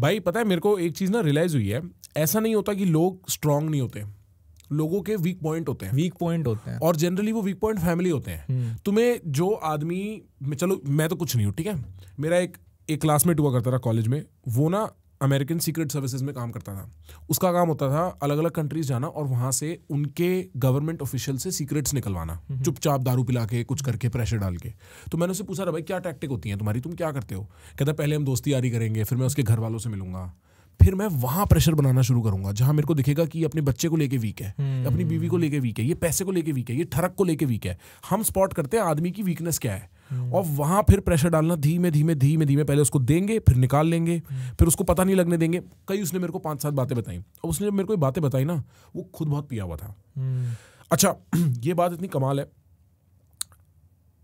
भाई पता है मेरे को एक चीज ना रियलाइज हुई है, ऐसा नहीं होता कि लोग स्ट्रांग नहीं होते, लोगों के वीक पॉइंट होते हैं और जनरली वो वीक पॉइंट फैमिली होते हैं। तुम्हें जो आदमी, चलो मैं तो कुछ नहीं हूँ ठीक है, मेरा एक क्लासमेट हुआ करता था कॉलेज में, वो ना अमेरिकन सीक्रेट सर्विसेज में काम करता था। उसका काम होता था अलग अलग कंट्रीज जाना और वहां से उनके गवर्नमेंट ऑफिशियल से सीक्रेट्स निकलवाना, चुपचाप दारू पिला के कुछ करके प्रेशर डाल के। तो मैंने उससे पूछा, भाई क्या टैक्टिक होती है तुम्हारी, तुम क्या करते हो? कहता पहले हम दोस्ती यारी करेंगे, फिर मैं उसके घर वालों से मिलूंगा, फिर मैं वहां प्रेशर बनाना शुरू करूंगा जहां मेरे को दिखेगा कि ये अपने बच्चे को लेके वीक है, अपनी बीवी को लेके वीक है, ये पैसे को लेके वीक है, ये ठरक को लेके वीक है। हम स्पॉट करते हैं आदमी की वीकनेस क्या है और वहां फिर प्रेशर डालना, धीमे धीमे धीमे धीमे पहले उसको देंगे, फिर निकाल लेंगे, फिर उसको पता नहीं लगने देंगे। कई उसने मेरे को 5-7 बातें बताई और उसने जब मेरे को ये बातें बताई ना, वो खुद बहुत पिया हुआ था। अच्छा ये बात इतनी कमाल है,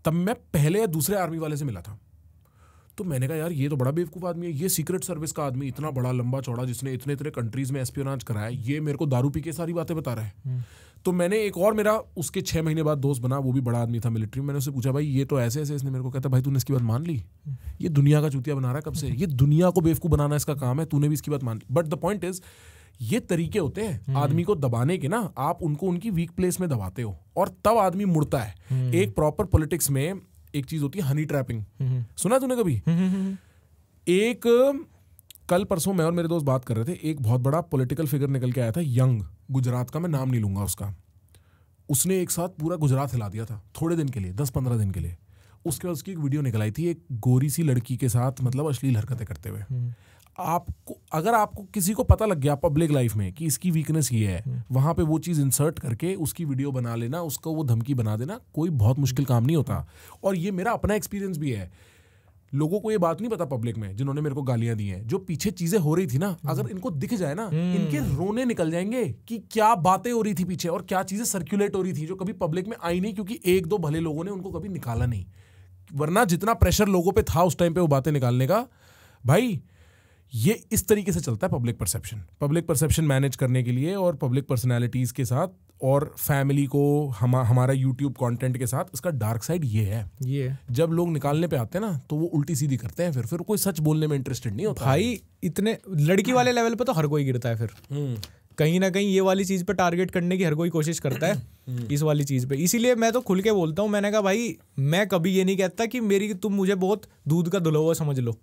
तब मैं पहले या दूसरे आर्मी वाले से मिला था, तो मैंने कहा यार ये तो बड़ा बेवकूफ़ आदमी है, ये सीक्रेट सर्विस का आदमी, इतना बड़ा लंबा चौड़ा, जिसने इतने इतने कंट्रीज में एस्पियोनाज कराया, ये मेरे को दारू पी के सारी बातें बता रहा है। तो मैंने एक और मेरा उसके 6 महीने बाद दोस्त बना, वो भी बड़ा आदमी था मिलिट्री में। मैंने उससे पूछा भाई ये तो ऐसे ऐसे, इसने मेरे को कहता भाई तूने इसकी बात मान ली, ये दुनिया का चूतिया बना रहा है कब से, ये दुनिया को बेवकूफ़ बनाना इसका काम है, तूने भी इसकी बात मान ली। बट द पॉइंट इज, ये तरीके होते हैं आदमी को दबाने के ना, आप उनको उनकी वीक प्लेस में दबाते हो और तब आदमी मुड़ता है। एक प्रॉपर पॉलिटिक्स में एक चीज होती है हनी ट्रैपिंग, सुना तूने कभी? एक कल परसों मैं और मेरे दोस्त बात कर रहे थे, एक बहुत बड़ा पॉलिटिकल फिगर निकल के आया था, यंग, गुजरात का, मैं नाम नहीं लूंगा उसका। उसने एक साथ पूरा गुजरात हिला दिया था थोड़े दिन के लिए, 10-15 दिन के लिए। उसके बाद उसकी एक वीडियो निकल आई थी एक गोरी सी लड़की के साथ, मतलब अश्लील हरकतें करते हुए। आपको अगर आपको किसी को पता लग गया पब्लिक लाइफ में कि इसकी वीकनेस ये है, वहां पे वो चीज इंसर्ट करके उसकी वीडियो बना लेना, उसको वो धमकी बना देना, कोई बहुत मुश्किल काम नहीं होता। और ये मेरा अपना एक्सपीरियंस भी है। लोगों को ये बात नहीं पता पब्लिक में, जिन्होंने मेरे को गालियां दी हैं, जो पीछे चीजें हो रही थी ना, अगर इनको दिख जाए ना, इनके रोने निकल जाएंगे कि क्या बातें हो रही थी पीछे और क्या चीजें सर्कुलेट हो रही थी जो कभी पब्लिक में आई नहीं, क्योंकि 1-2 भले लोगों ने उनको कभी निकाला नहीं। वरना जितना प्रेशर लोगों पे था उस टाइम पे वो बातें निकालने का, भाई ये इस तरीके से चलता है पब्लिक परसेप्शन मैनेज करने के लिए, और पब्लिक पर्सनालिटीज के साथ और फैमिली को, हमारा यूट्यूब कंटेंट के साथ। इसका डार्क साइड ये है, जब लोग निकालने पे आते हैं ना तो वो उल्टी सीधी करते हैं, फिर कोई सच बोलने में इंटरेस्टेड नहीं होता। भाई इतने लड़की वाले लेवल पे तो हर कोई गिरता है, फिर कहीं ना कहीं ये वाली चीज पे टारगेट करने की हर कोई कोशिश करता है इस वाली चीज पे। इसीलिए मैं तो खुल के बोलता हूँ, मैंने कहा भाई मैं कभी ये नहीं कहता कि तुम मुझे बहुत दूध का धुला हुआ समझ लो,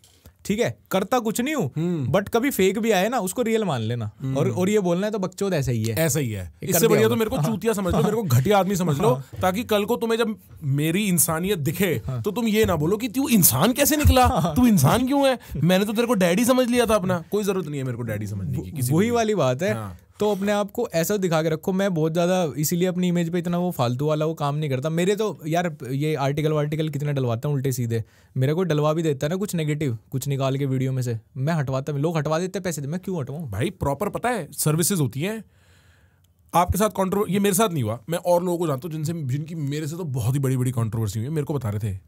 ठीक है, करता कुछ नहीं हूँ, बट कभी फेक भी आए ना उसको रियल मान लेना, और ये बोलना है तो बकचोद ऐसा ही है। इससे बढ़िया तो मेरे को चूतिया समझ लो, मेरे को घटिया आदमी समझ लो, ताकि कल को तुम्हें जब मेरी इंसानियत दिखे तो तुम ये ना बोलो कि तू इंसान कैसे निकला, तू इंसान क्यों है, मैंने तो तेरे को डैडी समझ लिया था अपना। कोई जरूरत नहीं है मेरे को डैडी समझने की, वही वाली बात है। तो अपने आप को ऐसा दिखा के रखो। मैं बहुत ज़्यादा इसीलिए अपनी इमेज पे इतना वो फालतू वाला वो काम नहीं करता। मेरे तो यार ये आर्टिकल कितने डलवाता हूँ उल्टे सीधे, मेरे को डलवा भी देता है ना कुछ नेगेटिव, कुछ निकाल के वीडियो में से मैं हटवाता, लोग हटवा देते पैसे दे, मैं क्यों हटवाऊँ भाई? प्रॉपर पता है सर्विसेज होती हैं आपके साथ। ये मेरे साथ नहीं हुआ, मैं और लोगों को जानता हूँ जिनकी मेरे से तो बहुत ही बड़ी बड़ी कॉन्ट्रोवर्सी हुई है। मेरे को बता रहे थे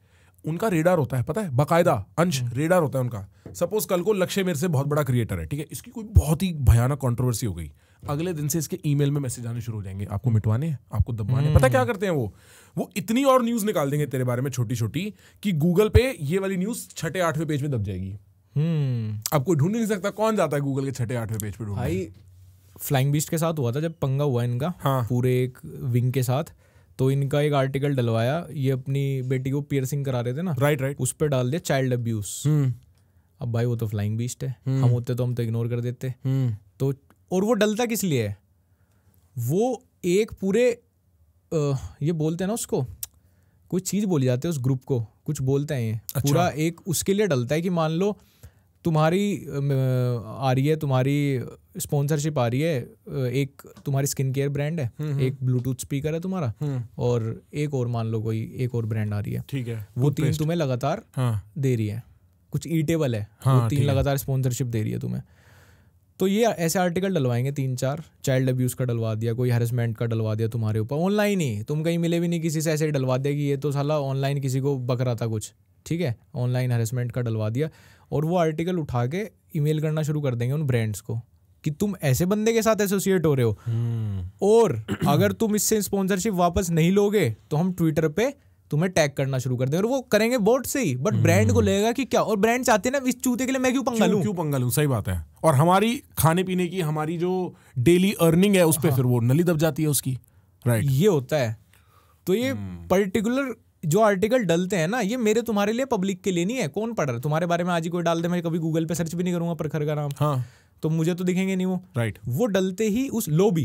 उनका रेडार होता है, पता है, बाकायदा अंश रेडार होता है उनका। सपोज कल को लक्ष्य मेरे से बहुत बड़ा क्रिएटर है, ठीक है, इसकी कोई बहुत ही भयानक कंट्रोवर्सी हो गई, अगले दिन से इसके ईमेल में मैसेज आने शुरू हो जाएंगे, आपको मिटवाने हैं, आपको दबाने। पता क्या करते हैं वो इतनी और न्यूज निकाल देंगे तेरे बारे में छोटी छोटी कि गूगल पे ये वाली न्यूज 6-8वें पेज में दब जाएगी। अब कोई ढूंढ नहीं सकता, कौन जाता है गूगल के 6-8वें पेज पे ढूंढने। भाई फ्लाइंग बीस्ट के साथ हुआ था जब पंगा हुआ इनका, पूरे एक विंग के साथ, तो इनका एक आर्टिकल डलवाया, ये अपनी बेटी को पियर्सिंग करा रहे थे ना, राइट, उस पर डाल दिया चाइल्ड अब्यूज। अब भाई वो तो फ्लाइंग बीस्ट है, हम होते तो हम तो इग्नोर कर देते। तो और वो डलता किस लिए है, वो एक पूरे ये बोलते हैं ना उसको, कोई चीज़ बोली जाती है उस ग्रुप को, कुछ बोलते हैं ये। अच्छा। पूरा एक उसके लिए डलता है कि मान लो तुम्हारी आ रही है, तुम्हारी स्पॉन्सरशिप आ रही है, एक तुम्हारी स्किन केयर ब्रांड है, एक ब्लूटूथ स्पीकर है तुम्हारा, और एक और मान लो कोई एक और ब्रांड आ रही है, ठीक है, वो 3 तुम्हें लगातार दे रही है, कुछ ईटेबल है, वो 3 लगातार स्पॉन्सरशिप दे रही है तुम्हें। तो ये ऐसे आर्टिकल डलवाएंगे 3-4, चाइल्ड अब्यूज़ का डलवा दिया, कोई हैरेसमेंट का डलवा दिया तुम्हारे ऊपर, ऑनलाइन ही, तुम कहीं मिले भी नहीं किसी से, ऐसे ही डलवा दिया कि ये तो साला ऑनलाइन किसी को बक रहा था कुछ, ठीक है, ऑनलाइन हैरेसमेंट का डलवा दिया, और वो आर्टिकल उठा के ईमेल करना शुरू कर देंगे उन ब्रांड्स को कि तुम ऐसे बंदे के साथ एसोसिएट हो रहे हो, और अगर तुम इससे स्पॉन्सरशिप वापस नहीं लोगे तो हम ट्विटर पे तुम्हें टैग करना शुरू कर देंगे, और वो करेंगे बोट से ही, बट ब्रांड को लगेगा कि क्या, और ब्रांड चाहते हैं ना इस चूते के लिए मैं क्यों पंगा लूं। सही बात है। और हमारी खाने पीने की हमारी जो डेली अर्निंग है उस पर फिर वो नली दब जाती है उसकी, राइट। ये होता है। तो ये पर्टिकुलर जो आर्टिकल डलते हैं ना, ये मेरे तुम्हारे लिए, पब्लिक के लिए नहीं है। कौन पढ़ रहा है तुम्हारे बारे में, आज ही कोई डाल दे, मैं कभी गूगल पे सर्च भी नहीं करूंगा प्रखर का नाम, हाँ, तो मुझे तो दिखेंगे नहीं वो, राइट। वो डलते ही उस लॉबी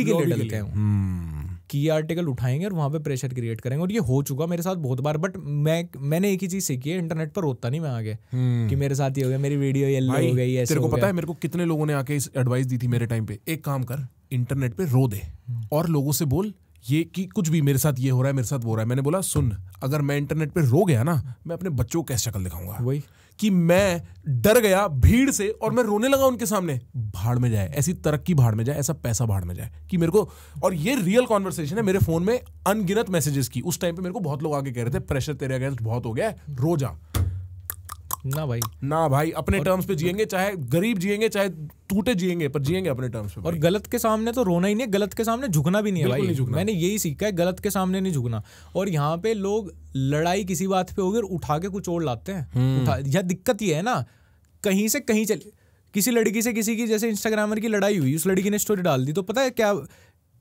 के लिए डलते हैं कि ये आर्टिकल उठाएंगे और वहां पे प्रेशर क्रिएट करेंगे। और ये हो चुका मेरे साथ बहुत बार, बट मैंने एक ही चीज सीखी है, इंटरनेट पर रोता नहीं मैं आगे कि मेरे साथ ये हो गया, मेरी वीडियो येलो हो गई, ऐसे तेरे को पता है मेरे को कितने लोगों ने आके इस एडवाइस दी थी मेरे टाइम पे, एक काम कर, इंटरनेट पे रो दे और लोगों से बोल ये कि कुछ भी मेरे साथ ये हो रहा है, मेरे साथ वो हो रहा है। मैंने बोला सुन, अगर मैं इंटरनेट पे रो गया ना, मैं अपने बच्चों को कैसे शक्ल दिखाऊंगा, वही कि मैं डर गया भीड़ से और मैं रोने लगा उनके सामने। भाड़ में जाए, ऐसी तरक्की भाड़ में जाए, ऐसा पैसा भाड़ में जाए कि मेरे को। और ये रियल कॉन्वर्सेशन है, मेरे फोन में अनगिनत मैसेजेस की। उस टाइम पे मेरे को बहुत लोग आके कह रहे थे प्रेशर तेरे अगेंस्ट बहुत हो गया, रो जा। ना भाई अपने टर्म्स पे जिएंगे, चाहे गरीब जिएंगे चाहे टूटे जिएंगे, पर जिएंगे अपने टर्म्स पे। और गलत के सामने तो रोना ही नहीं है, गलत के सामने झुकना भी नहीं है भाई। मैंने यही सीखा है, गलत के सामने नहीं झुकना। और यहाँ पे लोग लड़ाई किसी बात पे होगी और उठा के कुछ और लाते हैं। यह दिक्कत ये है ना, कहीं से कहीं चले, किसी लड़की से किसी की, जैसे इंस्टाग्रामर की लड़ाई हुई, उस लड़की ने स्टोरी डाल दी, तो पता है क्या,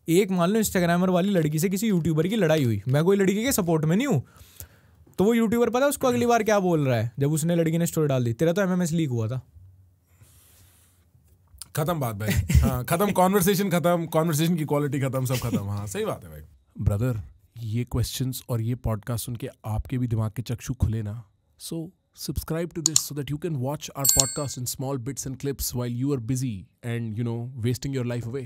एक मान लो इंस्टाग्रामर वाली लड़की से किसी यूट्यूबर की लड़ाई हुई, मैं कोई लड़की के सपोर्ट में नहीं हूँ, तो वो यूट्यूबर पता है उसको अगली बार क्या बोल रहा है, जब उसने लड़की ने स्टोरी डाल दी, तेरा तो एमएमएस लीक हुआ था। खत्म बात भाई। हाँ, खत्म कॉन्वर्सेशन, खत्म कॉन्वर्सेशन की क्वालिटी, खत्म सब खत्म। हाँ सही बात है भाई। ब्रदर, ये क्वेश्चंस और ये पॉडकास्ट सुन के आपके भी दिमाग के चक्षु खुले ना, सो subscribe to this so that you can watch our podcast in small bits and clips while you are busy and wasting your life away.